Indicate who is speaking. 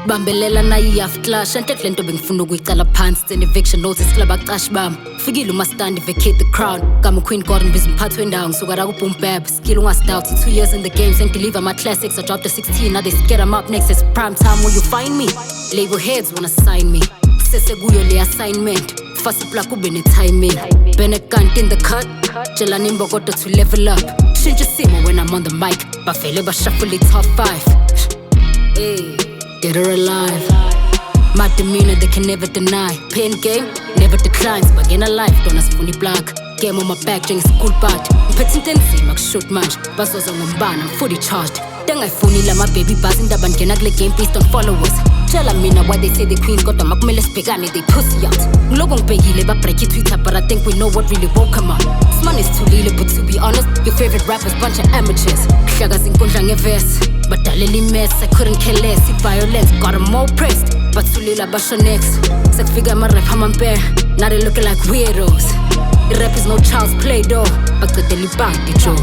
Speaker 1: bambelela na i-half clash ante kule nto bengifuna ukuyicala phansi then eviction notice club aqashi bami fikile umastand vacate the crown kama queen Gawd busy mphathi wendawo ngisuka la ku boom bap skill ungasdoubt 2 years in the game and deliver my classics I dropped a 16 now they scared I'm up next it's prime time where you find me label heads wanna sign me sese kuyo le assignment fast plug ube ne timing bene kanti in the cut tshela nimbokodo to level up shintsha isimo when I'm on the mic bafele ba shuffle it top 5 hey dead or alive my demeanor they can never deny pain game never declines but again alive don't ask funny black game on my back during school part mphethe into enzima kushoot manje bazoza ngombana I'm fully charged dengayifuni la my baby buzz indaba ngena kule game based on followers tell mina why they say the queen kodwa makumele sibhekane they pussy out ngiloko ngibhekile ba break Twitter but I think we know what really woke them up this man is too lile but to be honest your favorite rappers bunch of amateurs hlaka zinkundla ngeverse badalela imess I couldn't care less violence got them more pressed but sulila basho next sekufika ama rap amampere now they looking like weirdos the rap is no child's play though baqedela ibhadi Joe